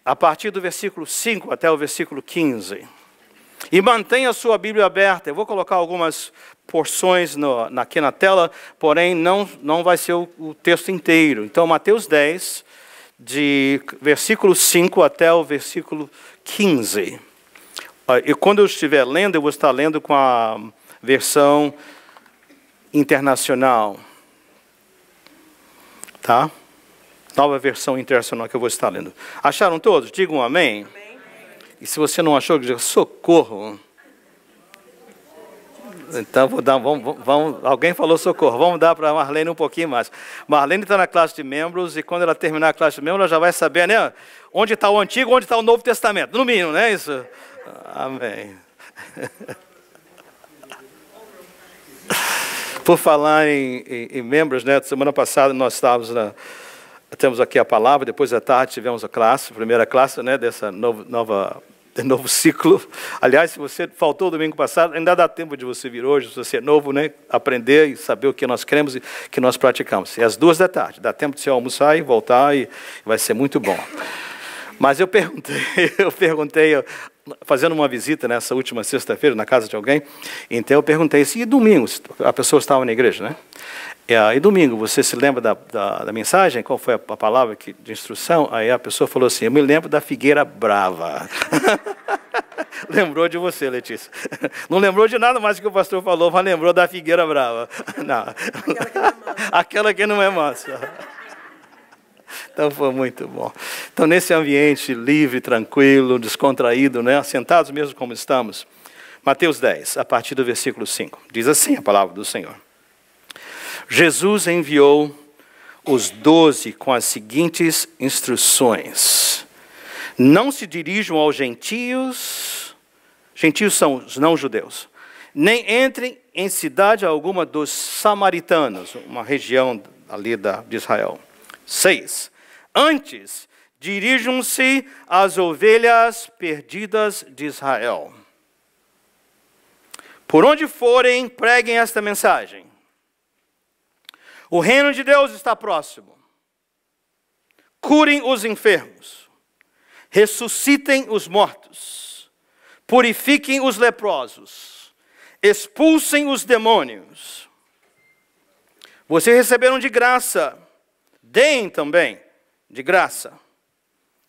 a partir do versículo 5 até o versículo 15. E mantenha a sua Bíblia aberta. Eu vou colocar algumas porções aqui na tela, porém não vai ser o texto inteiro. Então, Mateus 10, de versículo 5 até o versículo 15. E quando eu estiver lendo, eu vou estar lendo com a versão internacional. Tá? Nova versão internacional que eu vou estar lendo. Acharam todos? Digam um amém. Amém. E se você não achou, diga socorro. Então, alguém falou socorro. Vamos dar para a Marlene um pouquinho mais. Marlene está na classe de membros e quando ela terminar a classe de membros, ela já vai saber, né? Onde está o Antigo, onde está o Novo Testamento. No mínimo, não é isso? Amém. Por falar em membros, né? Semana passada nós temos aqui a palavra, depois da tarde tivemos a primeira classe, né? Dessa novo ciclo. Aliás, se você faltou domingo passado, ainda dá tempo de você vir hoje, se você é novo, né? Aprender e saber o que nós queremos e que nós praticamos. É às 2 da tarde, dá tempo de você almoçar e voltar e vai ser muito bom. Mas eu perguntei, fazendo uma visita nessa última sexta-feira na casa de alguém, então eu perguntei e domingo, a pessoa estava na igreja, né? E domingo, você se lembra da mensagem? Qual foi a palavra de instrução? Aí a pessoa falou assim, eu me lembro da figueira brava. Lembrou de você, Letícia. Não lembrou de nada mais que o pastor falou, mas lembrou da figueira brava. Não. Aquela que não é mansa. Então foi muito bom. Então nesse ambiente livre, tranquilo, descontraído, né? Assentados mesmo como estamos. Mateus 10, a partir do versículo 5. Diz assim a palavra do Senhor. Jesus enviou os 12 com as seguintes instruções. Não se dirijam aos gentios são os não-judeus, nem entrem em cidade alguma dos samaritanos, uma região ali de Israel. 6. Antes, dirijam-se às ovelhas perdidas de Israel. Por onde forem, preguem esta mensagem. O reino de Deus está próximo. Curem os enfermos. Ressuscitem os mortos. Purifiquem os leprosos. Expulsem os demônios. Vocês receberam de graça. Deem também de graça.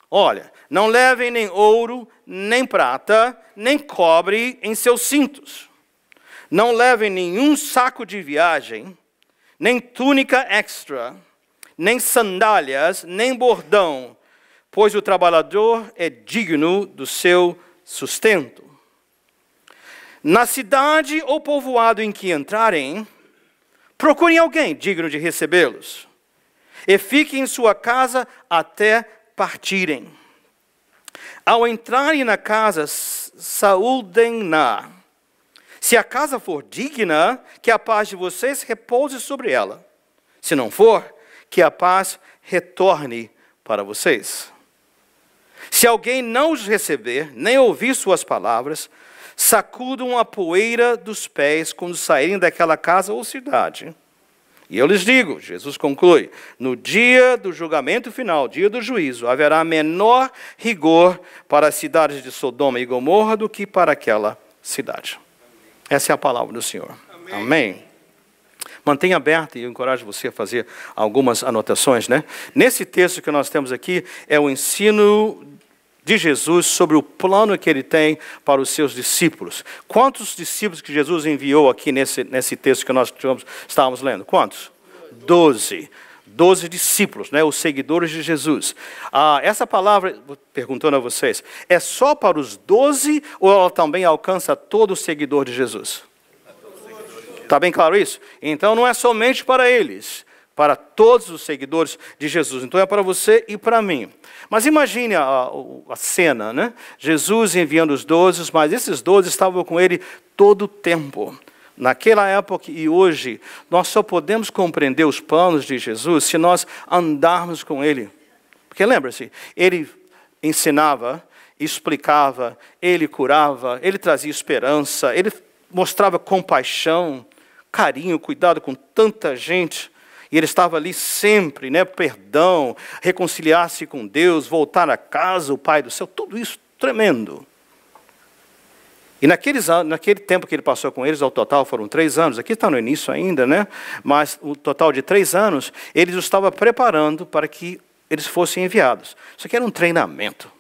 Olha, não levem nem ouro, nem prata, nem cobre em seus cintos. Não levem nenhum saco de viagem, nem túnica extra, nem sandálias, nem bordão, pois o trabalhador é digno do seu sustento. Na cidade ou povoado em que entrarem, procurem alguém digno de recebê-los, e fiquem em sua casa até partirem. Ao entrarem na casa, saúdem-na. Se a casa for digna, que a paz de vocês repouse sobre ela. Se não for, que a paz retorne para vocês. Se alguém não os receber, nem ouvir suas palavras, sacudam a poeira dos pés quando saírem daquela casa ou cidade. E eu lhes digo, Jesus conclui, no dia do julgamento final, dia do juízo, haverá menor rigor para as cidades de Sodoma e Gomorra do que para aquela cidade. Essa é a palavra do Senhor. Amém. Amém. Mantenha aberto e eu encorajo você a fazer algumas anotações, né? Nesse texto que nós temos aqui, é o ensino de Jesus sobre o plano que ele tem para os seus discípulos. Quantos discípulos que Jesus enviou aqui nesse texto que nós estávamos lendo? Quantos? 12. 12 discípulos, né? Os seguidores de Jesus. Essa palavra, perguntando a vocês, é só para os 12 ou ela também alcança todo o seguidor de Jesus? Está bem claro isso? Então não é somente para eles, para todos os seguidores de Jesus. Então é para você e para mim. Mas imagine a cena, né? Jesus enviando os 12, mas esses 12 estavam com ele todo o tempo. Naquela época e hoje, nós só podemos compreender os planos de Jesus se nós andarmos com ele. Porque lembra-se, ele ensinava, explicava, ele curava, ele trazia esperança, ele mostrava compaixão, carinho, cuidado com tanta gente. E ele estava ali sempre, né? Perdão, reconciliar-se com Deus, voltar a casa, o Pai do céu, tudo isso tremendo. E naquele tempo que ele passou com eles, ao total foram 3 anos, aqui está no início ainda, né? Mas o total de 3 anos, ele os estava preparando para que eles fossem enviados. Isso aqui era um treinamento.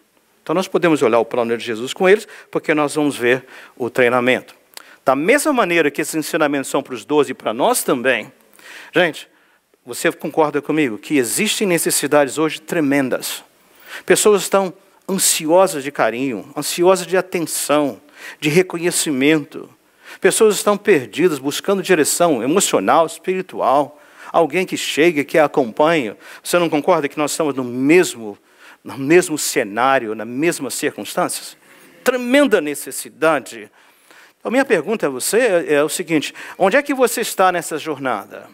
Então nós podemos olhar o plano de Jesus com eles, porque nós vamos ver o treinamento. Da mesma maneira que esses ensinamentos são para os 12 e para nós também, gente, você concorda comigo que existem necessidades hoje tremendas. Pessoas estão ansiosas de carinho, ansiosas de atenção, de reconhecimento. Pessoas estão perdidas, buscando direção emocional, espiritual. Alguém que chegue, que a acompanhe. Você não concorda que nós estamos no mesmo cenário, nas mesmas circunstâncias? Tremenda necessidade. A minha pergunta a você é o seguinte: onde é que você está nessa jornada?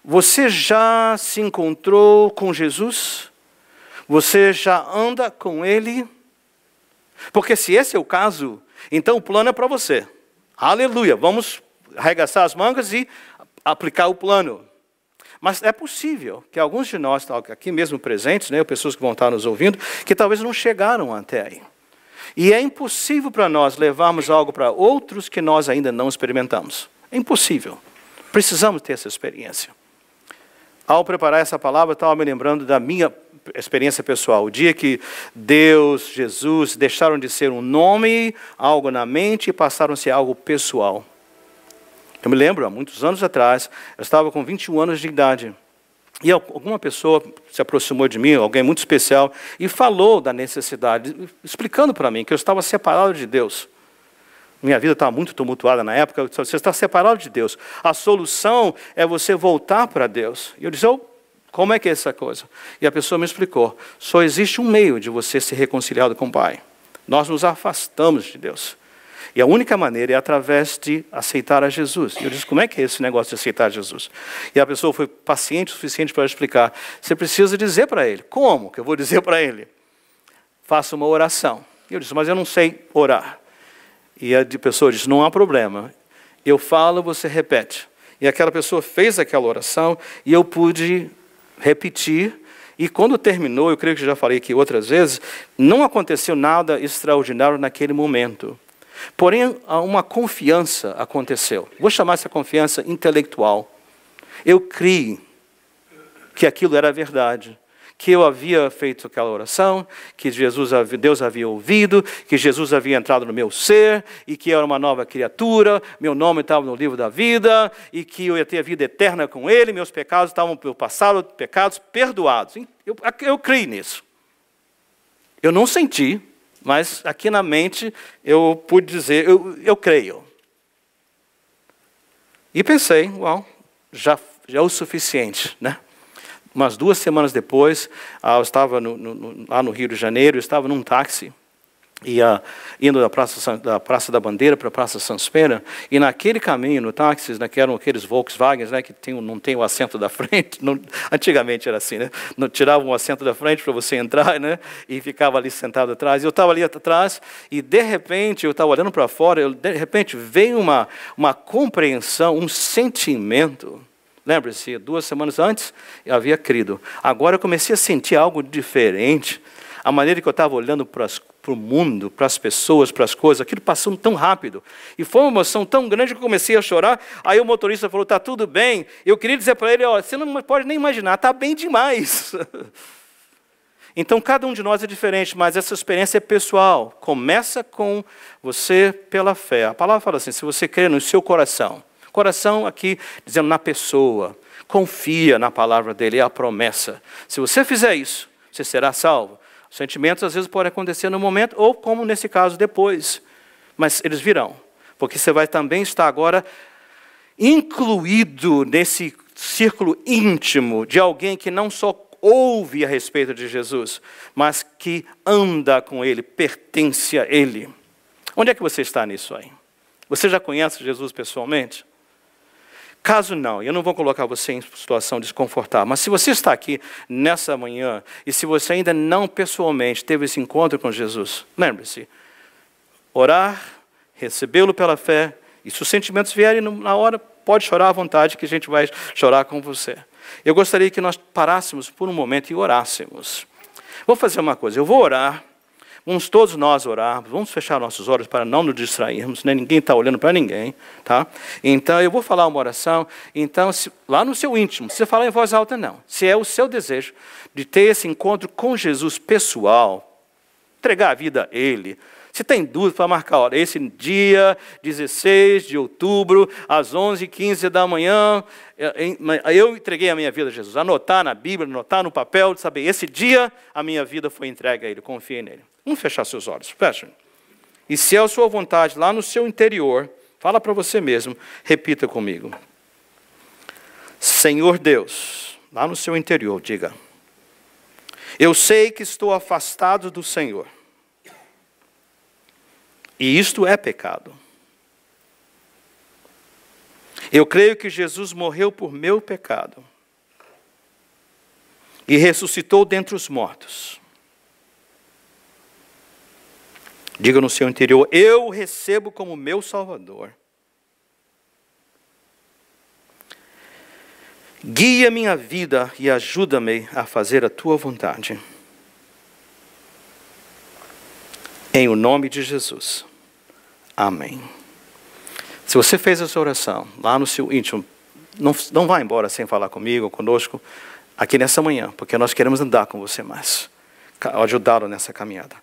Você já se encontrou com Jesus? Você já anda com Ele? Porque se esse é o caso, então o plano é para você. Aleluia! Vamos arregaçar as mangas e aplicar o plano. Mas é possível que alguns de nós, aqui mesmo presentes, né, pessoas que vão estar nos ouvindo, que talvez não chegaram até aí. E é impossível para nós levarmos algo para outros que nós ainda não experimentamos. É impossível. Precisamos ter essa experiência. Ao preparar essa palavra, eu estava me lembrando da minha experiência pessoal. O dia que Deus, Jesus, deixaram de ser um nome, algo na mente, e passaram a ser algo pessoal. Eu me lembro, há muitos anos atrás, eu estava com 21 anos de idade. E alguma pessoa se aproximou de mim, alguém muito especial, e falou da necessidade, explicando para mim que eu estava separado de Deus. Minha vida estava muito tumultuada na época. Você está separado de Deus. A solução é você voltar para Deus. E eu disse, como é que é essa coisa? E a pessoa me explicou. Só existe um meio de você ser reconciliado com o Pai. Nós nos afastamos de Deus. E a única maneira é através de aceitar a Jesus. E eu disse, como é que é esse negócio de aceitar Jesus? E a pessoa foi paciente o suficiente para explicar. Você precisa dizer para ele. Como que eu vou dizer para ele? Faça uma oração. E eu disse, mas eu não sei orar. E a pessoa disse, não há problema. Eu falo, você repete. E aquela pessoa fez aquela oração e eu pude repetir. E quando terminou, eu creio que já falei aqui outras vezes, não aconteceu nada extraordinário naquele momento. Porém, uma confiança aconteceu. Vou chamar essa confiança intelectual. Eu criei que aquilo era verdade. Que eu havia feito aquela oração, que Deus havia ouvido, que Jesus havia entrado no meu ser, e que eu era uma nova criatura, meu nome estava no livro da vida, e que eu ia ter a vida eterna com Ele, meus pecados estavam pelo passado, pecados perdoados. Eu creio nisso. Eu não senti, mas aqui na mente eu pude dizer, eu creio. E pensei, já é o suficiente, né? Umas 2 semanas depois, eu estava lá no Rio de Janeiro, eu estava num táxi, indo da Praça da Bandeira para a Praça Sanspera, e naquele caminho, no táxi, eram aqueles Volkswagens, né, que não tem o assento da frente, antigamente era assim, né, tiravam o assento da frente para você entrar, né, e ficava ali sentado atrás. Eu estava ali atrás, e de repente, eu estava olhando para fora, de repente veio uma compreensão, um sentimento. Lembre-se, 2 semanas antes eu havia crido. Agora eu comecei a sentir algo diferente. A maneira que eu estava olhando para o mundo, para as pessoas, para as coisas, aquilo passando tão rápido. E foi uma emoção tão grande que eu comecei a chorar. Aí o motorista falou, está tudo bem. Eu queria dizer para ele, você não pode nem imaginar, está bem demais. Então cada um de nós é diferente, mas essa experiência é pessoal. Começa com você pela fé. A palavra fala assim, se você crê no seu coração. Coração aqui, dizendo na pessoa, confia na palavra dele, é a promessa. Se você fizer isso, você será salvo. Os sentimentos às vezes podem acontecer no momento, ou como nesse caso depois. Mas eles virão, porque você vai também estar agora incluído nesse círculo íntimo de alguém que não só ouve a respeito de Jesus, mas que anda com ele, pertence a ele. Onde é que você está nisso aí? Você já conhece Jesus pessoalmente? Caso não, eu não vou colocar você em situação desconfortável, mas se você está aqui nessa manhã, e se você ainda não pessoalmente teve esse encontro com Jesus, lembre-se, orar, recebê-lo pela fé, e se os sentimentos vierem na hora, pode chorar à vontade, que a gente vai chorar com você. eu gostaria que nós parássemos por um momento e orássemos. Vou fazer uma coisa, eu vou orar, vamos todos nós orar, vamos fechar nossos olhos para não nos distrairmos, né? Ninguém está olhando para ninguém, tá? Então, eu vou falar uma oração, então, lá no seu íntimo, se você falar em voz alta, não. Se é o seu desejo de ter esse encontro com Jesus pessoal, entregar a vida a Ele, se tem dúvida para marcar a hora, esse dia 16 de outubro, às 11h15 da manhã, eu entreguei a minha vida a Jesus. Anotar na Bíblia, anotar no papel, de saber, esse dia a minha vida foi entregue a Ele, confiei nele. Vamos fechar seus olhos, fechem. E se é a sua vontade, lá no seu interior, fala para você mesmo, repita comigo. Senhor Deus, lá no seu interior, diga. Eu sei que estou afastado do Senhor. E isto é pecado. Eu creio que Jesus morreu por meu pecado. E ressuscitou dentre os mortos. Diga no seu interior, eu o recebo como meu Salvador. Guia minha vida e ajuda-me a fazer a tua vontade. Em o nome de Jesus. Amém. Se você fez essa oração lá no seu íntimo, não vá embora sem falar comigo, conosco, aqui nessa manhã, porque nós queremos andar com você mais, ajudá-lo nessa caminhada.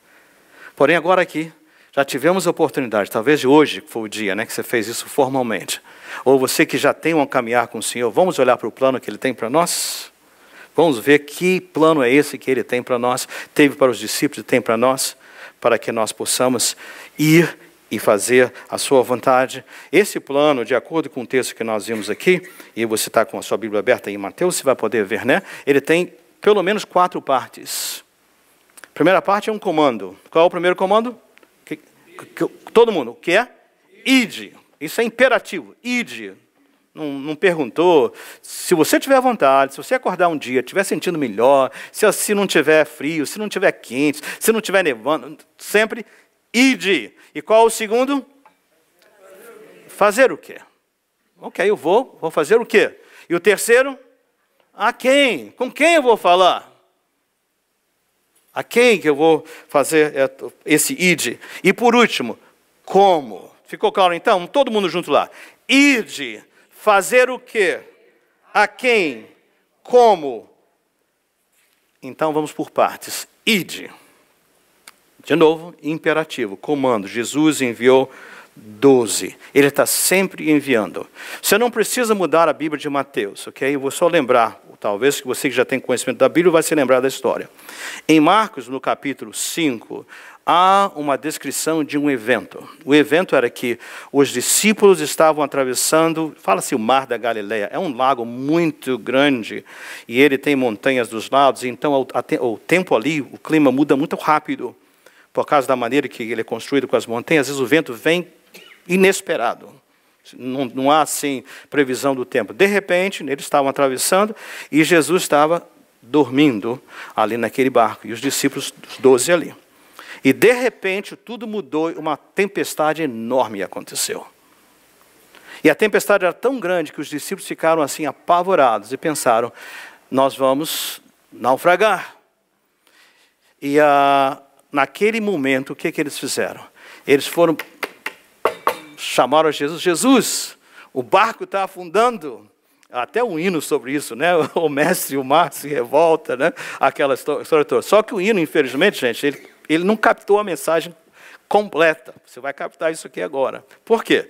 Porém, agora aqui, já tivemos a oportunidade, talvez de hoje foi o dia, né, que você fez isso formalmente, ou você que já tem um caminhar com o Senhor, vamos olhar para o plano que Ele tem para nós? Vamos ver que plano é esse que Ele tem para nós, teve para os discípulos e tem para nós, para que nós possamos ir e fazer a sua vontade. Esse plano, de acordo com o texto que nós vimos aqui, e você está com a sua Bíblia aberta em Mateus, você vai poder ver, né? Ele tem pelo menos 4 partes. A primeira parte é um comando. Qual é o primeiro comando? Todo mundo, o que é? Ide. Isso é imperativo. Ide. Não perguntou. Se você tiver vontade, se você acordar um dia, estiver sentindo melhor, se não tiver frio, se não tiver quente, se não tiver nevando, sempre ide. E qual o segundo? Fazer o quê? Ok, eu vou fazer o quê? E o terceiro? A quem? Com quem eu vou falar? A quem que eu vou fazer esse ide? E por último, como? Ficou claro então? Todo mundo junto lá. Ide. Fazer o quê? A quem? Como? Então vamos por partes. Ide. De novo, imperativo, comando. Jesus enviou 12. Ele está sempre enviando. Você não precisa mudar a Bíblia de Mateus, ok? Eu vou só lembrar, talvez que você que já tem conhecimento da Bíblia vai se lembrar da história. Em Marcos, no capítulo 5, há uma descrição de um evento. O evento era que os discípulos estavam atravessando, fala-se o Mar da Galileia, é um lago muito grande, e ele tem montanhas dos lados, então o tempo ali, o clima muda muito rápido, por causa da maneira que ele é construído com as montanhas, às vezes o vento vem inesperado. Não há, assim, previsão do tempo. De repente, eles estavam atravessando, e Jesus estava dormindo ali naquele barco, e os discípulos, os 12 ali. E, de repente, tudo mudou, uma tempestade enorme aconteceu. E a tempestade era tão grande que os discípulos ficaram assim apavorados e pensaram, nós vamos naufragar. E naquele momento, o que eles fizeram? Eles foram, chamaram a Jesus, Jesus, o barco está afundando. Até um hino sobre isso, né? O mestre, o mar se revolta, né? Aquela história toda. Só que o hino, infelizmente, gente, ele não captou a mensagem completa. Você vai captar isso aqui agora. Por quê?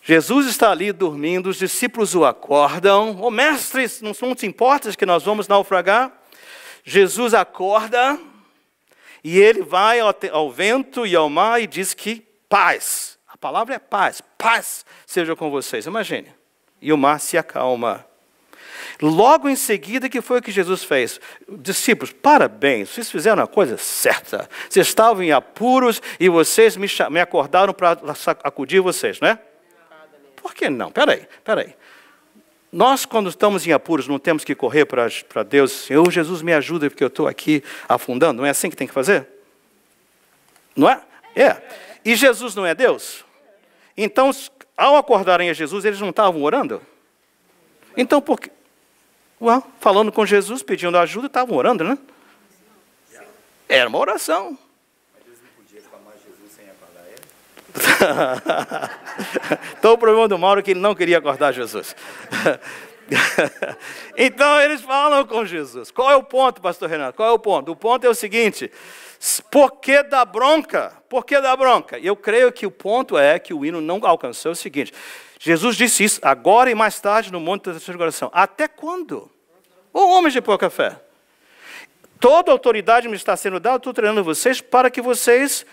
Jesus está ali dormindo, os discípulos o acordam. Ô mestre, não te importa que nós vamos naufragar? Jesus acorda e ele vai ao vento e ao mar e diz que paz. A palavra é paz. Paz seja com vocês. Imagine. E o mar se acalma. Logo em seguida, que foi o que Jesus fez? Discípulos, parabéns, vocês fizeram a coisa certa. Vocês estavam em apuros e vocês me acordaram para acudir vocês, não é? Por que não? Peraí. Nós, quando estamos em apuros, não temos que correr para Deus. Senhor Jesus, me ajuda porque eu estou aqui afundando. Não é assim que tem que fazer? Não é? É. E Jesus não é Deus? Então, ao acordarem a Jesus, eles não estavam orando? Então, por quê? Ué, falando com Jesus, pedindo ajuda, estavam orando, né? Era uma oração. Mas eles não podiam clamar Jesus sem acordar ele? Então o problema do Mauro é que ele não queria acordar Jesus. Então eles falam com Jesus. Qual é o ponto, pastor Renato? Qual é o ponto? O ponto é o seguinte: por que da bronca? Por que da bronca? Eu creio que o ponto é que o hino não alcançou o seguinte: Jesus disse isso agora e mais tarde no Monte da Transfiguração. Até quando? Ô homens de pouca fé, toda autoridade me está sendo dada, estou treinando vocês para que vocês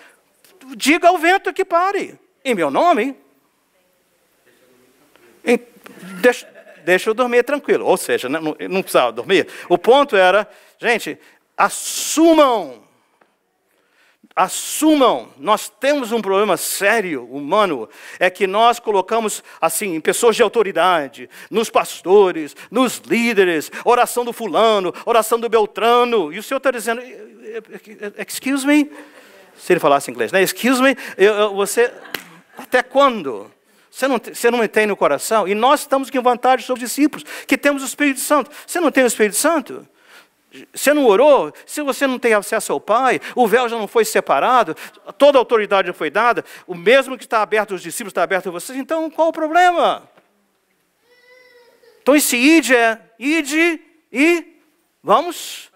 digam ao vento que pare. Em meu nome. Deixa eu dormir tranquilo. Ou seja, não precisava dormir. O ponto era, gente, assumam. Nós temos um problema sério, humano, é que nós colocamos, assim, em pessoas de autoridade, nos pastores, nos líderes, oração do fulano, oração do beltrano, e o Senhor está dizendo, excuse me, se ele falasse inglês, né? Excuse me, você, até quando? Você não me tem no coração? E nós estamos com vantagem sobre os discípulos, que temos o Espírito Santo. Você não tem o Espírito Santo? Você não orou? Se você não tem acesso ao Pai, o véu já não foi separado, toda a autoridade já foi dada, o mesmo que está aberto aos discípulos está aberto a vocês, então qual o problema? Então esse ide e vamos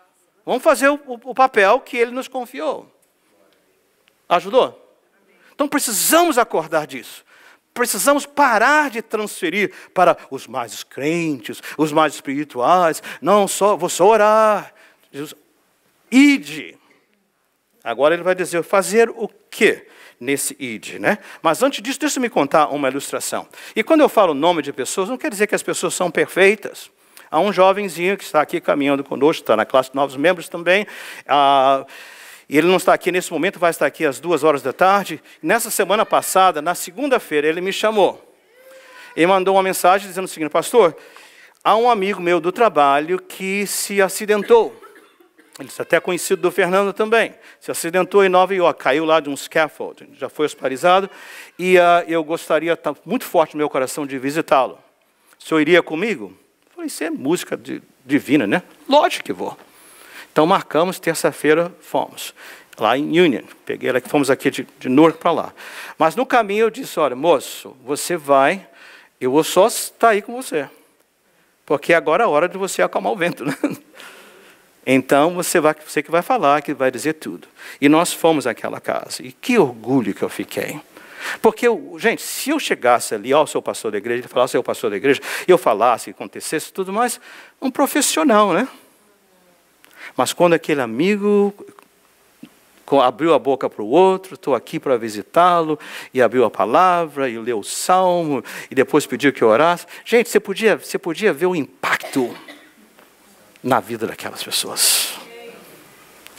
fazer o papel que Ele nos confiou. Ajudou? Então precisamos acordar disso. Precisamos parar de transferir para os mais crentes, os mais espirituais. Não, vou só orar. Jesus, ide. Agora ele vai dizer, fazer o quê nesse ide, né? Mas antes disso, deixa eu me contar uma ilustração. E quando eu falo nome de pessoas, não quer dizer que as pessoas são perfeitas. Há um jovenzinho que está aqui caminhando conosco, está na classe de novos membros também. E ele não está aqui nesse momento, vai estar aqui às 14h. Nessa semana passada, na segunda-feira, ele me chamou. Ele mandou uma mensagem dizendo o seguinte: pastor, há um amigo meu do trabalho que se acidentou. Ele é até conhecido do Fernando também. Se acidentou em Nova York, caiu lá de um scaffold, já foi hospitalizado. E eu gostaria, está muito forte no meu coração, de visitá-lo. O senhor iria comigo? Eu falei, isso é música divina, né? Lógico que vou. Então marcamos, terça-feira fomos, lá em Union. Fomos aqui de Newark para lá. Mas no caminho eu disse, olha, moço, você vai, eu vou só estar aí com você. Porque agora é a hora de você acalmar o vento, né? Então você que vai falar, que vai dizer tudo. E nós fomos àquela casa. E que orgulho que eu fiquei. Porque, gente, se eu chegasse ali, ó, sou pastor da igreja, ele falasse, eu pastor da igreja, e eu falasse, acontecesse tudo mais, um profissional, né? Mas quando aquele amigo abriu a boca para o outro, estou aqui para visitá-lo, e abriu a palavra, e leu o salmo, e depois pediu que eu orasse. Gente, você podia ver o impacto na vida daquelas pessoas.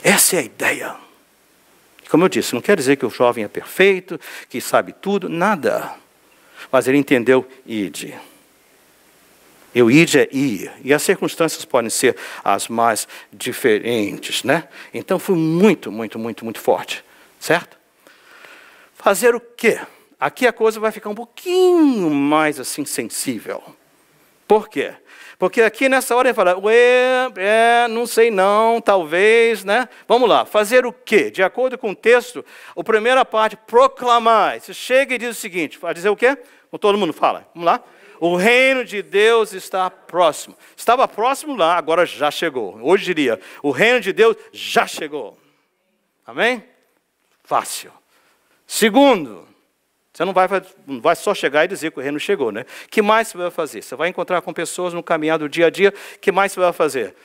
Essa é a ideia. Como eu disse, não quer dizer que o jovem é perfeito, que sabe tudo, nada. Mas ele entendeu, ide. E o ide é ir. E as circunstâncias podem ser as mais diferentes, né? Então foi muito, muito, muito, muito forte. Certo? Fazer o quê? Aqui a coisa vai ficar um pouquinho mais assim sensível. Por quê? Porque aqui nessa hora ele fala, não sei não, talvez, né? Vamos lá, fazer o quê? De acordo com o texto, a primeira parte, proclamar. Você chega e diz o seguinte, vai dizer o quê? Todo mundo fala, vamos lá. O reino de Deus está próximo. Estava próximo lá, agora já chegou. Hoje diria, o reino de Deus já chegou. Amém? Fácil. Segundo, você não vai só chegar e dizer que o reino chegou, né? O que mais você vai fazer? Você vai encontrar com pessoas no caminhar do dia a dia, o que mais você vai fazer?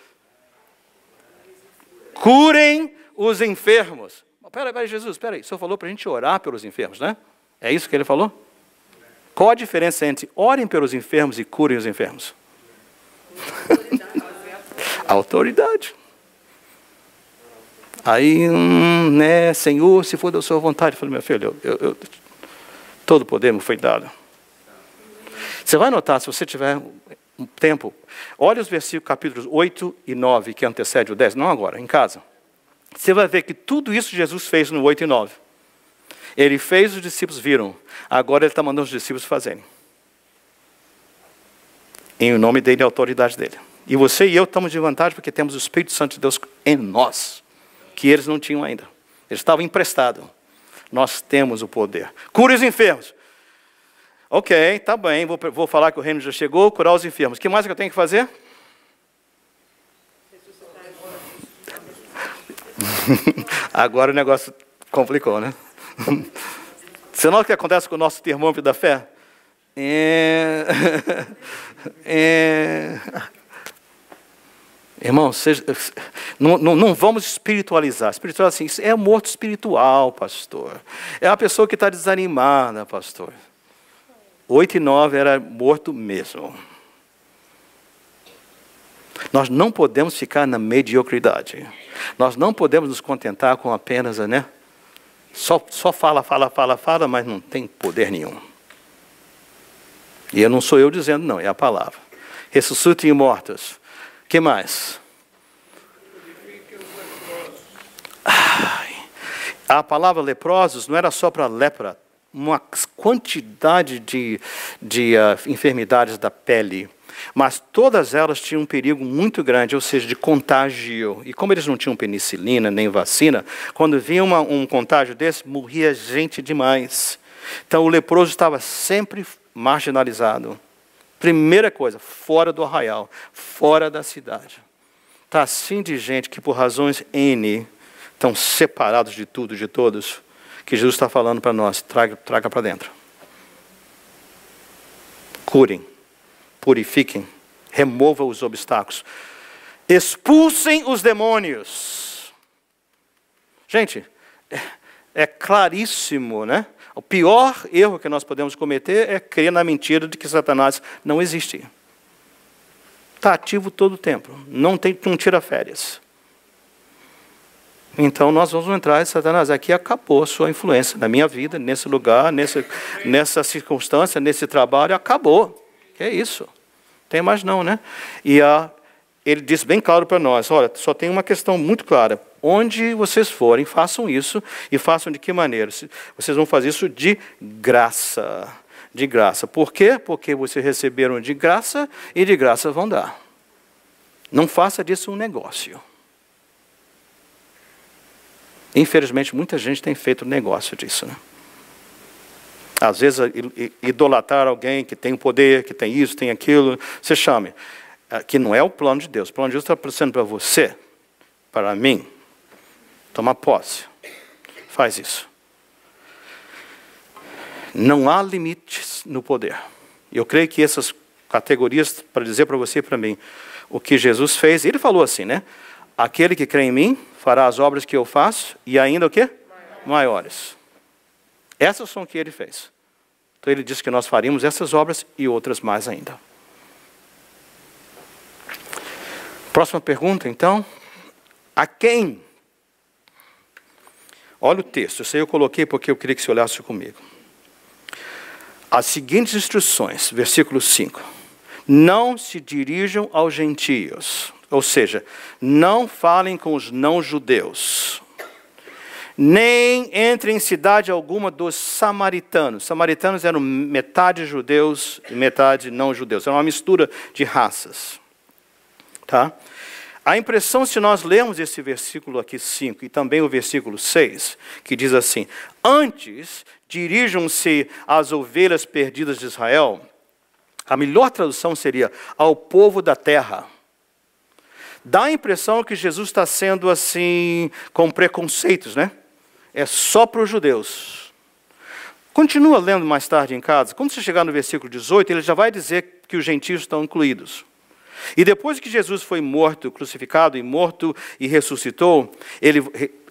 Curem os enfermos. Peraí, Jesus, peraí. O senhor falou para a gente orar pelos enfermos, né? É isso que ele falou? Qual a diferença entre orem pelos enfermos e curem os enfermos? Autoridade. Aí, né, Senhor, se for da sua vontade. Eu falei, meu filho, todo o poder me foi dado. Você vai notar, se você tiver um tempo, olha os versículos, capítulos 8 e 9, que antecede o 10, não agora, em casa. Você vai ver que tudo isso Jesus fez no 8 e 9. Ele fez, os discípulos viram. Agora ele está mandando os discípulos fazerem. Em nome dele e a autoridade dele. E você e eu estamos de vantagem porque temos o Espírito Santo de Deus em nós, que eles não tinham ainda. Eles estavam emprestados. Nós temos o poder. Cure os enfermos. Ok, tá bem, vou falar que o reino já chegou, curar os enfermos. O que mais que eu tenho que fazer? Agora o negócio complicou, né? Você nota o que acontece com o nosso termômetro da fé? Irmão, não vamos espiritualizar. Espiritual assim, isso é morto espiritual, pastor. É a pessoa que está desanimada, pastor. 8 e 9 era morto mesmo. Nós não podemos ficar na mediocridade. Nós não podemos nos contentar com apenas, né? Só fala, mas não tem poder nenhum. E não sou eu dizendo, não, é a palavra. Ressuscitem mortos. O que mais? A palavra leprosos não era só para lepra. Uma quantidade de enfermidades da pele. Mas todas elas tinham um perigo muito grande, ou seja, de contágio. E como eles não tinham penicilina nem vacina, quando vinha um contágio desse, morria gente demais. Então o leproso estava sempre marginalizado. Primeira coisa, fora do arraial, fora da cidade. Está assim de gente que por razões N estão separados de tudo, de todos, que Jesus está falando para nós, traga para dentro. Curem, purifiquem, removam os obstáculos. Expulsem os demônios. Gente, é claríssimo, né? O pior erro que nós podemos cometer é crer na mentira de que Satanás não existe. Está ativo todo o tempo, não tira férias. Então nós vamos entrar e Satanás, aqui acabou a sua influência na minha vida, nesse lugar, nessa circunstância, nesse trabalho, acabou. Que é isso? Tem mais não, né? E ele diz bem claro para nós, olha, só tem uma questão muito clara. Onde vocês forem, façam isso. E façam de que maneira? Vocês vão fazer isso de graça. De graça. Por quê? Porque vocês receberam de graça e de graça vão dar. Não faça disso um negócio. Infelizmente, muita gente tem feito negócio disso, né? Às vezes, idolatrar alguém que tem o poder, que tem isso, tem aquilo, você chame. Que não é o plano de Deus. O plano de Deus está sendo para você, para mim. Tomar posse. Faz isso. Não há limites no poder. Eu creio que essas categorias, para dizer para você e para mim, o que Jesus fez, ele falou assim, né? Aquele que crê em mim, fará as obras que eu faço, e ainda o quê? Maiores. Essas são o que ele fez. Então ele disse que nós faríamos essas obras e outras mais ainda. Próxima pergunta, então. A quem? Olha o texto, isso aí eu coloquei porque eu queria que você olhasse comigo. As seguintes instruções, versículo 5. Não se dirijam aos gentios, ou seja, não falem com os não-judeus, nem entrem em cidade alguma dos samaritanos. Samaritanos eram metade judeus e metade não-judeus, era uma mistura de raças. Tá? A impressão, se nós lermos esse versículo aqui 5 e também o versículo 6, que diz assim, antes dirijam-se às ovelhas perdidas de Israel, a melhor tradução seria ao povo da terra. Dá a impressão que Jesus está sendo assim, com preconceitos, né? É só para os judeus. Continua lendo mais tarde em casa, quando você chegar no versículo 18, ele já vai dizer que os gentios estão incluídos. E depois que Jesus foi morto, crucificado e ressuscitou, ele,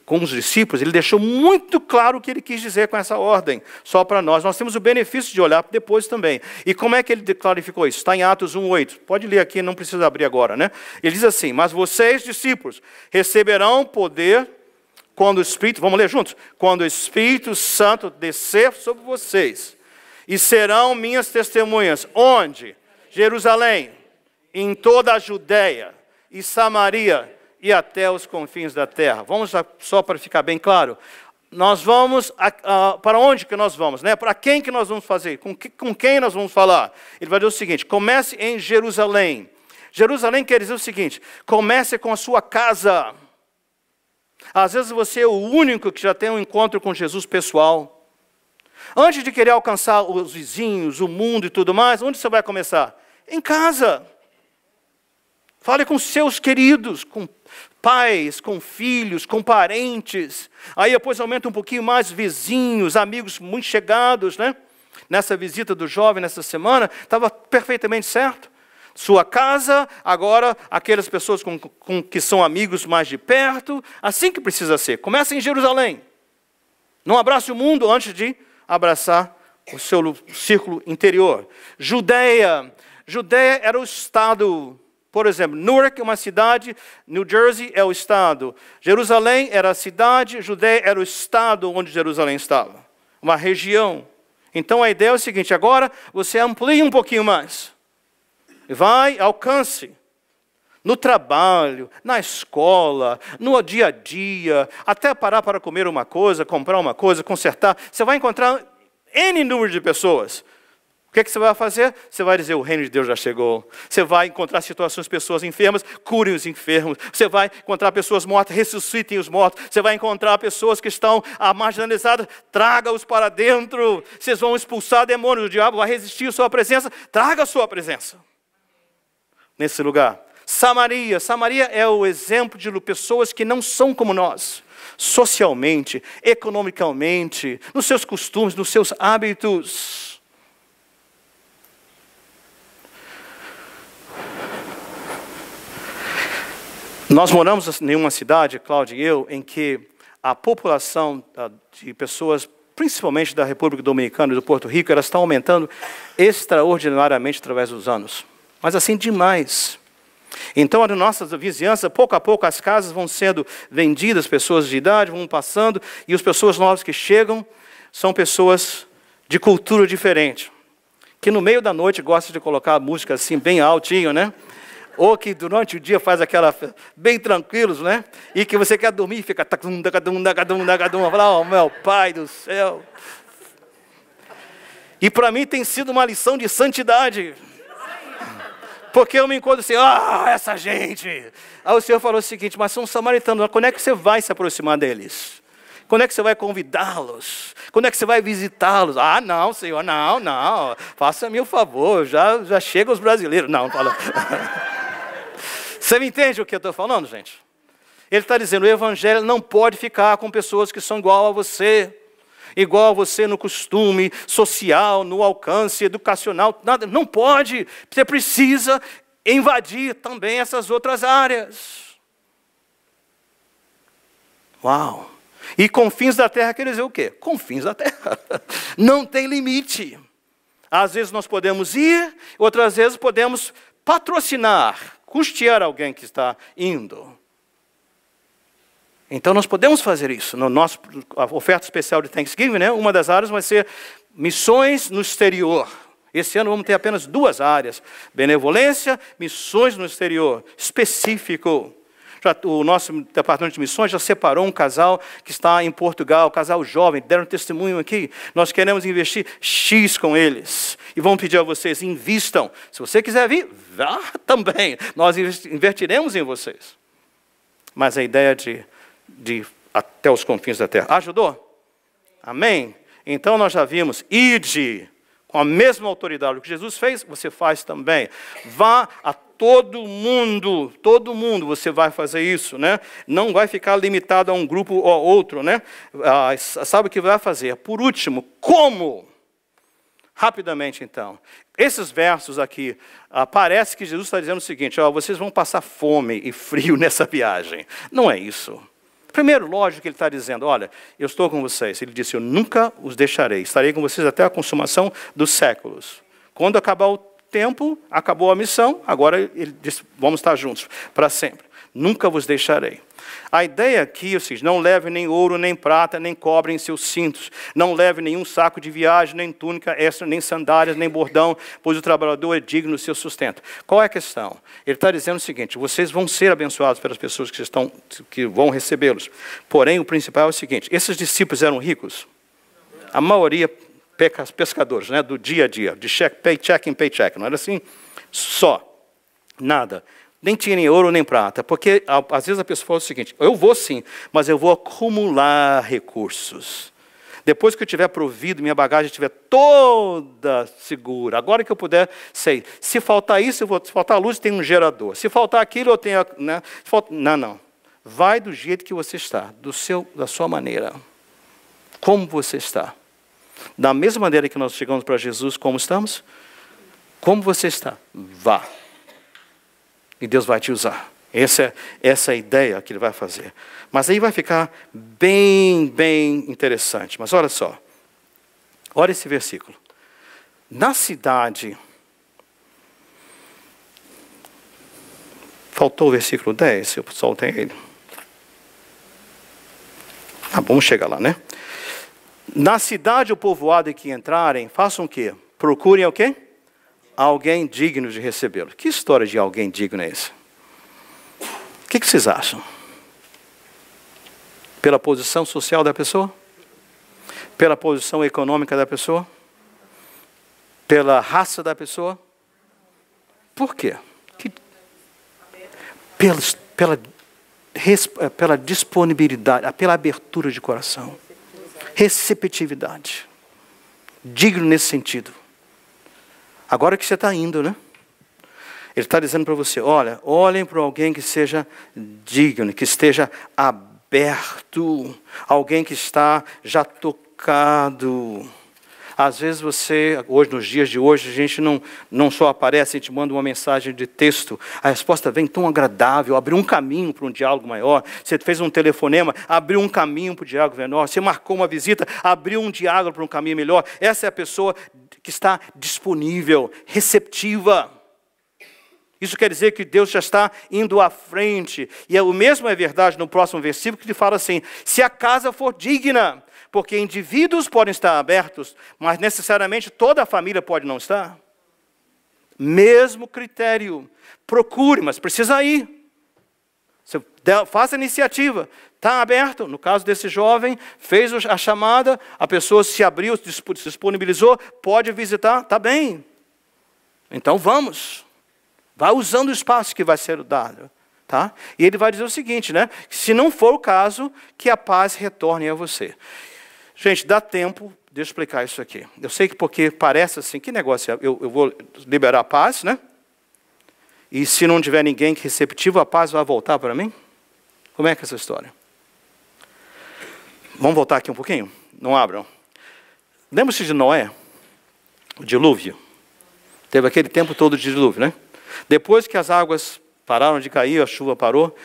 com os discípulos, ele deixou muito claro o que ele quis dizer com essa ordem, só para nós. Nós temos o benefício de olhar depois também. E como é que ele clarificou isso? Está em Atos 1:8. Pode ler aqui, não precisa abrir agora, né? Ele diz assim, mas vocês, discípulos, receberão poder quando o Espírito, vamos ler juntos? Quando o Espírito Santo descer sobre vocês, e serão minhas testemunhas. Onde? Jerusalém, em toda a Judéia e Samaria e até os confins da terra. Vamos só para ficar bem claro. Nós vamos, para onde que nós vamos? Né? Para quem que nós vamos fazer? Com quem nós vamos falar? Ele vai dizer o seguinte, comece em Jerusalém. Jerusalém quer dizer o seguinte: comece com a sua casa. Às vezes você é o único que já tem um encontro com Jesus pessoal. Antes de querer alcançar os vizinhos, o mundo e tudo mais, onde você vai começar? Em casa. Fale com seus queridos, com pais, com filhos, com parentes. Aí depois aumenta um pouquinho mais, vizinhos, amigos muito chegados, né? Nessa visita do jovem, nessa semana, estava perfeitamente certo. Sua casa, agora aquelas pessoas que são amigos mais de perto, assim que precisa ser. Começa em Jerusalém. Não abrace o mundo antes de abraçar o seu círculo interior. Judeia era o estado, por exemplo, Newark é uma cidade, New Jersey é o estado. Jerusalém era a cidade, Judeia era o estado onde Jerusalém estava. Uma região. Então a ideia é o seguinte: agora você amplia um pouquinho mais. Vai, alcance. No trabalho, na escola, no dia a dia, até parar para comer uma coisa, comprar uma coisa, consertar. Você vai encontrar N número de pessoas. O que é que você vai fazer? Você vai dizer: o reino de Deus já chegou. Você vai encontrar situações, pessoas enfermas, curem os enfermos. Você vai encontrar pessoas mortas, ressuscitem os mortos. Você vai encontrar pessoas que estão marginalizadas, traga-os para dentro. Vocês vão expulsar demônios, o diabo vai resistir à sua presença, traga a sua presença. Nesse lugar. Samaria é o exemplo de pessoas que não são como nós. Socialmente, economicamente, nos seus costumes, nos seus hábitos. Nós moramos em uma cidade, Cláudio e eu, em que a população de pessoas, principalmente da República Dominicana e do Porto Rico, elas estão aumentando extraordinariamente através dos anos. Mas assim, demais. Então, na nossa vizinhança, pouco a pouco, as casas vão sendo vendidas, pessoas de idade vão passando, e as pessoas novas que chegam são pessoas de cultura diferente, que no meio da noite gostam de colocar música assim, bem altinho, né? Ou que durante o dia faz aquela, bem tranquilos, né? E que você quer dormir e fica... Fala: oh, meu pai do céu. E para mim tem sido uma lição de santidade. Porque eu me encontro assim: essa gente. Aí o Senhor falou o seguinte: mas são samaritanos, quando é que você vai se aproximar deles? Quando é que você vai convidá-los? Quando é que você vai visitá-los? Ah, não, Senhor, não. Faça-me o favor, já chegam os brasileiros. Não, fala. Você me entende o que eu estou falando, gente? Ele está dizendo: o evangelho não pode ficar com pessoas que são igual a você no costume social, no alcance educacional, nada, não pode. Você precisa invadir também essas outras áreas. Uau! E confins da terra quer dizer o quê? Confins da terra. Não tem limite. Às vezes nós podemos ir, outras vezes podemos patrocinar, custear alguém que está indo. Então nós podemos fazer isso. No nosso oferta especial de Thanksgiving, né? Uma das áreas vai ser missões no exterior. Esse ano vamos ter apenas 2 áreas: benevolência, missões no exterior, específico. O nosso departamento de missões já separou um casal que está em Portugal, casal jovem, deram testemunho aqui. Nós queremos investir X com eles. E vamos pedir a vocês: invistam. Se você quiser vir, vá também. Nós investiremos em vocês. Mas a ideia de até os confins da terra. Ajudou? Amém? Então nós já vimos: ide com a mesma autoridade. O que Jesus fez, você faz também. Vá a todo mundo você vai fazer isso, né? Não vai ficar limitado a um grupo ou outro, né? Sabe o que vai fazer? Por último, como? Rapidamente, então. Esses versos aqui, parece que Jesus está dizendo o seguinte: vocês vão passar fome e frio nessa viagem. Não é isso. Primeiro, lógico que ele está dizendo: olha, eu estou com vocês. Ele disse: eu nunca os deixarei. Estarei com vocês até a consumação dos séculos. Quando acabar o tempo, acabou a missão, agora ele disse: vamos estar juntos para sempre. Nunca vos deixarei. A ideia aqui é o seguinte: não leve nem ouro, nem prata, nem cobre em seus cintos. Não leve nenhum saco de viagem, nem túnica extra, nem sandálias, nem bordão, pois o trabalhador é digno do seu sustento. Qual é a questão? Ele está dizendo o seguinte: vocês vão ser abençoados pelas pessoas que vão recebê-los. Porém, o principal é o seguinte: esses discípulos eram ricos? A maioria pescadores, né, do dia a dia, de paycheck em paycheck, não era assim? Só. Nada. Nem tinha nem ouro nem prata. Porque às vezes a pessoa fala o seguinte: eu vou sim, mas eu vou acumular recursos. Depois que eu tiver provido, minha bagagem estiver toda segura, agora que eu puder, sei, se faltar isso, se faltar luz, tem um gerador. Se faltar aquilo, eu tenho... Né? Não. Vai do jeito que você está, da sua maneira. Como você está. Da mesma maneira que nós chegamos para Jesus, como estamos? Como você está? Vá. E Deus vai te usar. Essa é a ideia que Ele vai fazer. Mas aí vai ficar bem interessante. Mas olha só. Olha esse versículo. Na cidade... Faltou o versículo 10, eu soltei ele. Vamos chegar lá, né? Na cidade ou povoado em que entrarem, façam o quê? Procurem o quê? Alguém digno de recebê-lo. Que história de alguém digno é essa? O que vocês acham? Pela posição social da pessoa? Pela posição econômica da pessoa? Pela raça da pessoa? Por quê? Pela disponibilidade, pela abertura de coração. Receptividade. Digno nesse sentido. Agora que você está indo, né? Ele está dizendo para você, olha, olhem para alguém que seja digno, que esteja aberto, alguém que está já tocado. Às vezes você, hoje, nos dias de hoje, a gente não só aparece, a gente manda uma mensagem de texto, a resposta vem tão agradável, abriu um caminho para um diálogo maior. Você fez um telefonema, abriu um caminho para o diálogo menor. Você marcou uma visita, abriu um diálogo para um caminho melhor. Essa é a pessoa que está disponível, receptiva. Isso quer dizer que Deus já está indo à frente. E o mesmo é verdade no próximo versículo, que ele fala assim, se a casa for digna, porque indivíduos podem estar abertos, mas necessariamente toda a família pode não estar. Mesmo critério. Procure, mas precisa ir. Você faça a iniciativa. Está aberto. No caso desse jovem, fez a chamada, a pessoa se abriu, se disponibilizou, pode visitar, está bem. Então vamos. Vai usando o espaço que vai ser dado. Tá? E ele vai dizer o seguinte, né? Se não for o caso, que a paz retorne a você. Gente, dá tempo de eu explicar isso aqui. Eu sei que porque parece assim, que negócio é? Eu vou liberar a paz, né? E se não tiver ninguém receptivo, a paz vai voltar para mim? Como é que é essa história? Vamos voltar aqui um pouquinho? Não abram. Lembra-se de Noé? O dilúvio. Teve aquele tempo todo de dilúvio, né? Depois que as águas pararam de cair, a chuva parou,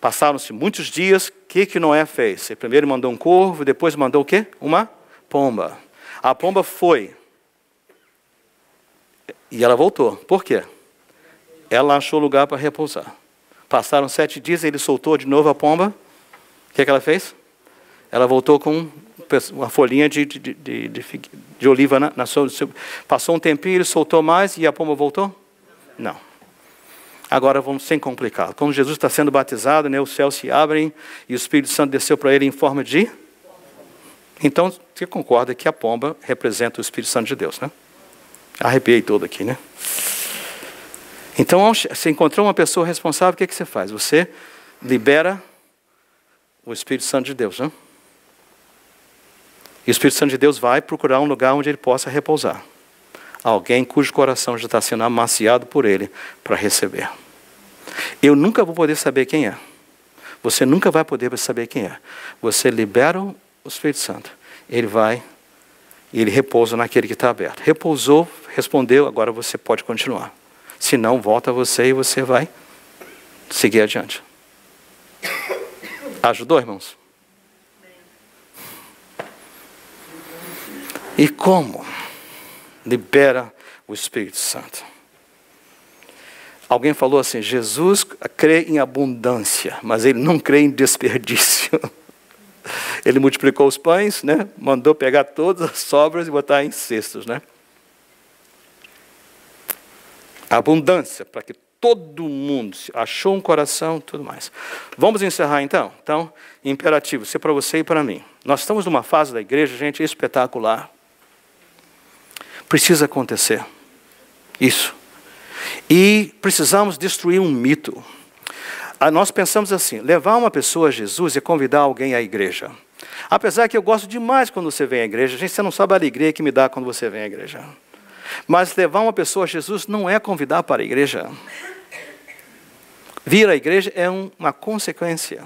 passaram-se muitos dias, o que Noé fez? Ele primeiro mandou um corvo, depois mandou o quê? Uma pomba. A pomba foi. E ela voltou. Por quê? Ela achou lugar para repousar. Passaram 7 dias, ele soltou de novo a pomba. O que ela fez? Ela voltou com uma folhinha de oliva na sua... Passou um tempinho, ele soltou mais e a pomba voltou? Não. Agora vamos sem complicar. Como Jesus está sendo batizado, né, os céus se abrem e o Espírito Santo desceu para ele em forma de... Então, você concorda que a pomba representa o Espírito Santo de Deus, né? Arrepiei todo aqui, né? Então, você encontrou uma pessoa responsável, o que você faz? Você libera o Espírito Santo de Deus, né? E o Espírito Santo de Deus vai procurar um lugar onde ele possa repousar. Alguém cujo coração já está sendo amaciado por ele para receber. Eu nunca vou poder saber quem é. Você nunca vai poder saber quem é. Você libera o Espírito Santo. Ele vai e ele repousa naquele que está aberto. Repousou, respondeu, agora você pode continuar. Se não, volta a você e você vai seguir adiante. Ajudou, irmãos? E como? Libera o Espírito Santo. Alguém falou assim, Jesus crê em abundância, mas ele não crê em desperdício. Ele multiplicou os pães, né? Mandou pegar todas as sobras e botar em cestos, né? Abundância, para que todo mundo achou um coração, tudo mais. Vamos encerrar então? Então, imperativo, isso é para você e para mim. Nós estamos numa fase da igreja, gente, espetacular. Precisa acontecer. Isso. E precisamos destruir um mito. Nós pensamos assim, levar uma pessoa a Jesus é convidar alguém à igreja. Apesar que eu gosto demais quando você vem à igreja. Gente, você não sabe a alegria que me dá quando você vem à igreja. Mas levar uma pessoa a Jesus não é convidar para a igreja. Vir à igreja é uma consequência.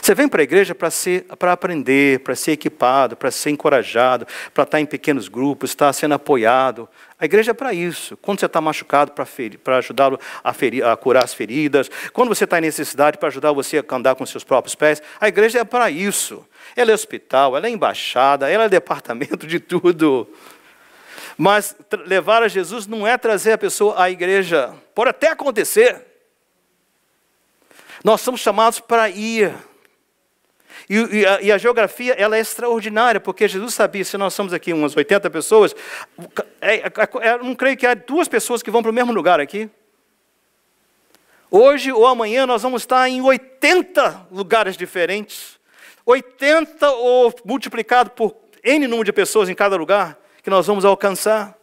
Você vem para a igreja para aprender, para ser equipado, para ser encorajado, para estar em pequenos grupos, estar sendo apoiado. A igreja é para isso. Quando você está machucado, para ajudá-lo a curar as feridas. Quando você está em necessidade, para ajudar você a andar com seus próprios pés. A igreja é para isso. Ela é hospital, ela é embaixada, ela é departamento de tudo. Mas levar a Jesus não é trazer a pessoa à igreja. Pode até acontecer. Nós somos chamados para ir. E a geografia, ela é extraordinária, porque Jesus sabia, se nós somos aqui umas 80 pessoas, eu não creio que há 2 pessoas que vão para o mesmo lugar aqui. Hoje ou amanhã nós vamos estar em 80 lugares diferentes. 80 ou multiplicado por N número de pessoas em cada lugar que nós vamos alcançar.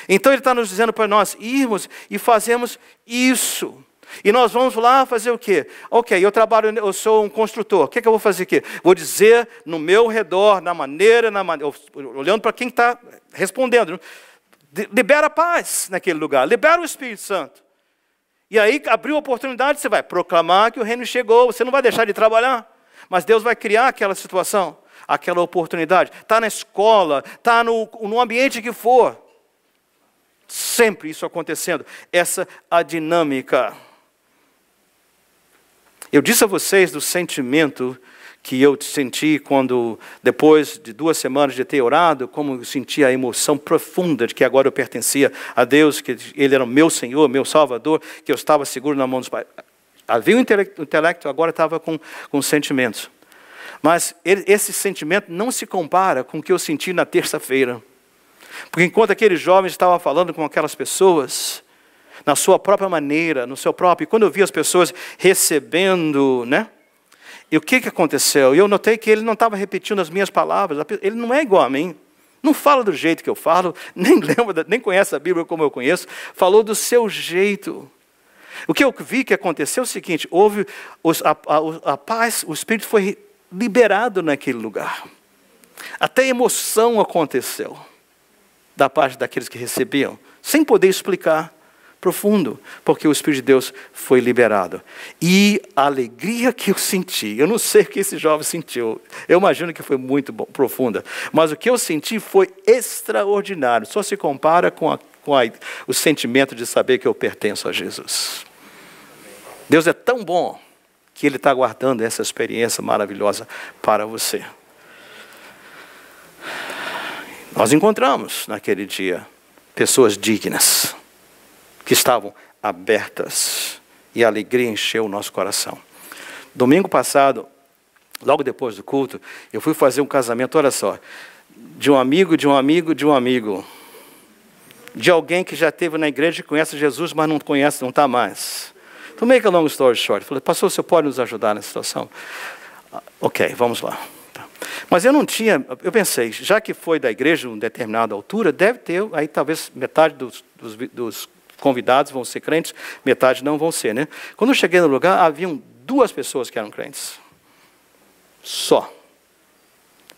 Então ele está nos dizendo para nós irmos e fazermos isso. E nós vamos lá fazer o quê? Ok, eu sou um construtor. O que eu vou fazer aqui? Vou dizer no meu redor, olhando para quem está respondendo. Libera a paz naquele lugar. Libera o Espírito Santo. E aí abriu a oportunidade, você vai proclamar que o reino chegou. Você não vai deixar de trabalhar. Mas Deus vai criar aquela situação, aquela oportunidade. Está na escola, está no ambiente que for. Sempre isso acontecendo. Essa a dinâmica. Eu disse a vocês do sentimento que eu senti quando, depois de 2 semanas de ter orado, como eu senti a emoção profunda de que agora eu pertencia a Deus, que Ele era o meu Senhor, meu Salvador, que eu estava seguro na mão dos pais. Havia o intelecto, agora estava com sentimentos. Mas esse sentimento não se compara com o que eu senti na terça-feira. Porque enquanto aqueles jovens estavam falando com aquelas pessoas, na sua própria maneira, no seu próprio... E quando eu vi as pessoas recebendo, né? E o que aconteceu? Eu notei que ele não estava repetindo as minhas palavras. Ele não é igual a mim. Não fala do jeito que eu falo, nem conhece a Bíblia como eu conheço. Falou do seu jeito. O que eu vi que aconteceu é o seguinte, houve a paz, o Espírito foi liberado naquele lugar. Até emoção aconteceu da parte daqueles que recebiam, sem poder explicar. Profundo, porque o Espírito de Deus foi liberado. E a alegria que eu senti, eu não sei o que esse jovem sentiu, eu imagino que foi muito profunda, mas o que eu senti foi extraordinário, só se compara com o sentimento de saber que eu pertenço a Jesus. Deus é tão bom que Ele está guardando essa experiência maravilhosa para você. Nós encontramos naquele dia pessoas dignas, que estavam abertas, e a alegria encheu o nosso coração. Domingo passado, logo depois do culto, eu fui fazer um casamento, olha só, de um amigo, de um amigo, de um amigo, de alguém que já esteve na igreja e conhece Jesus, mas não conhece, não está mais. To make a long story short, falei, pastor, você pode nos ajudar nessa situação? Ok, vamos lá. Mas eu pensei, já que foi da igreja uma determinada altura, deve ter, aí talvez metade dos convidados vão ser crentes, metade não vão ser, né? Quando eu cheguei no lugar, haviam 2 pessoas que eram crentes. Só.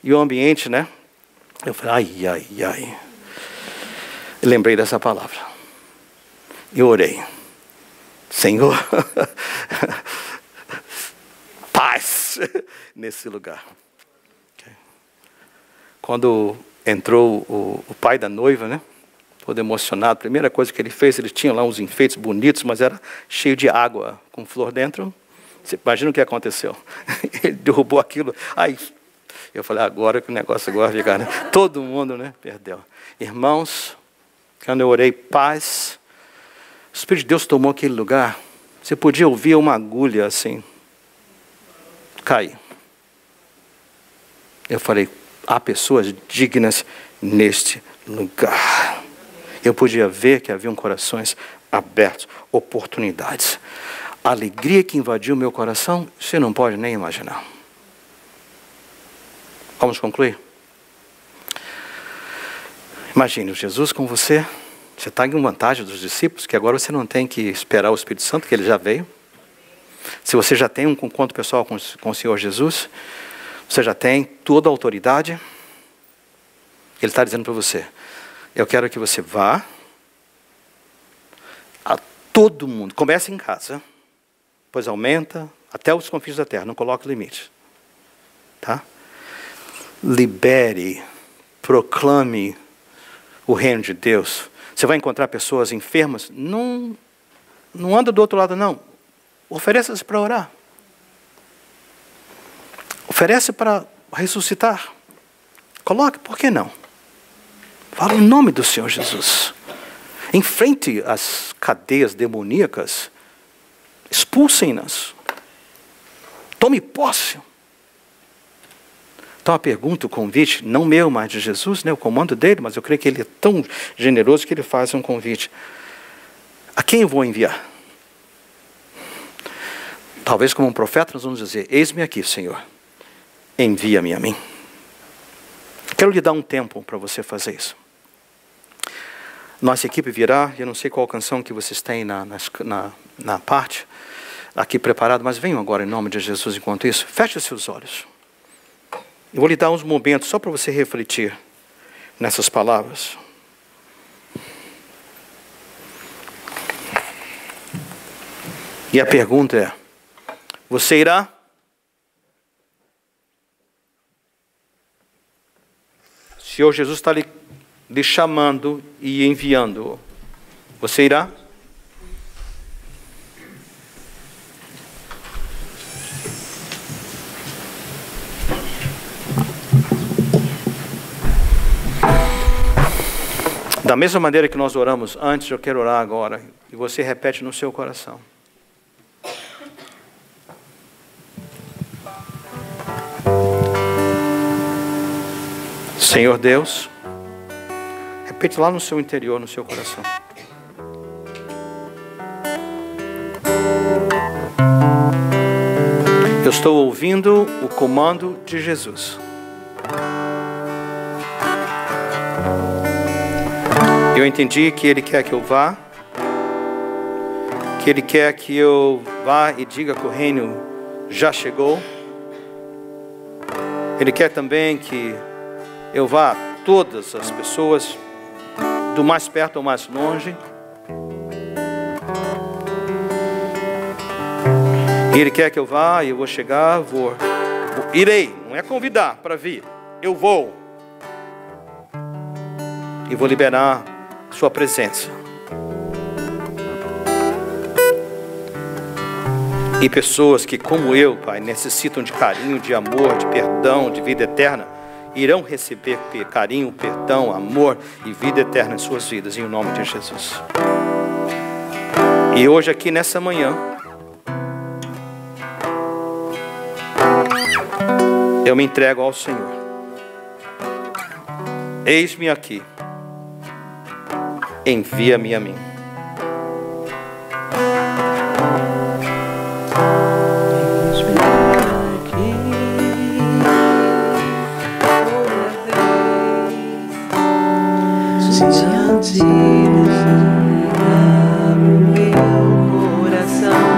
E o ambiente, né? Eu falei, ai. Eu lembrei dessa palavra. E orei. Senhor, paz nesse lugar. Okay. Quando entrou o pai da noiva, né? Todo emocionado, a primeira coisa que ele fez, ele tinha lá uns enfeites bonitos, mas era cheio de água, com flor dentro. Você imagina o que aconteceu? Ele derrubou aquilo. Aí, eu falei, agora que o negócio agora fica, né? Todo mundo, né? Perdeu. Irmãos, quando eu orei paz, o Espírito de Deus tomou aquele lugar, você podia ouvir uma agulha assim, cair. Eu falei, há pessoas dignas neste lugar. Eu podia ver que haviam corações abertos, oportunidades. A alegria que invadiu o meu coração, você não pode nem imaginar. Vamos concluir? Imagine Jesus com você, Você está em vantagem dos discípulos, que agora você não tem que esperar o Espírito Santo, que ele já veio. Se você já tem um encontro pessoal com o Senhor Jesus, você já tem toda a autoridade. Ele está dizendo para você, eu quero que você vá a todo mundo. Comece em casa, pois aumenta até os confins da terra, não coloque limite. Tá? Libere, proclame o reino de Deus. Você vai encontrar pessoas enfermas, não anda do outro lado não. Ofereça-se para orar. Oferece para ressuscitar. Coloque, por que não? Fala em nome do Senhor Jesus. Enfrente as cadeias demoníacas. Expulsem-nas. Tome posse. Então a pergunta, o convite, não meu, mas de Jesus, né, o comando dele, mas eu creio que ele é tão generoso que ele faz um convite. A quem eu vou enviar? Talvez como um profeta nós vamos dizer, eis-me aqui, Senhor, envia-me a mim. Quero lhe dar um tempo para você fazer isso. Nossa equipe virá, eu não sei qual canção que vocês têm na parte, aqui preparado, mas venham agora em nome de Jesus enquanto isso. Feche os seus olhos. Eu vou lhe dar uns momentos só para você refletir nessas palavras. E a pergunta é, você irá? O Senhor Jesus está lhe chamando e enviando. Você irá? Da mesma maneira que nós oramos antes, eu quero orar agora. E você repete no seu coração. Senhor Deus, repete lá no seu interior, no seu coração. Eu estou ouvindo o comando de Jesus. Eu entendi que Ele quer que eu vá, que Ele quer que eu vá e diga que o reino já chegou. Ele quer também que eu vá a todas as pessoas, do mais perto ao mais longe. E Ele quer que eu vá e eu vou chegar, irei, não é convidar para vir, eu vou. E vou liberar sua presença. E pessoas que, como eu, Pai, necessitam de carinho, de amor, de perdão, de vida eterna, irão receber carinho, perdão, amor e vida eterna em suas vidas, em nome de Jesus. E hoje aqui nessa manhã, eu me entrego ao Senhor. Eis-me aqui. Envia-me a mim. Diante de ti, abro meu coração.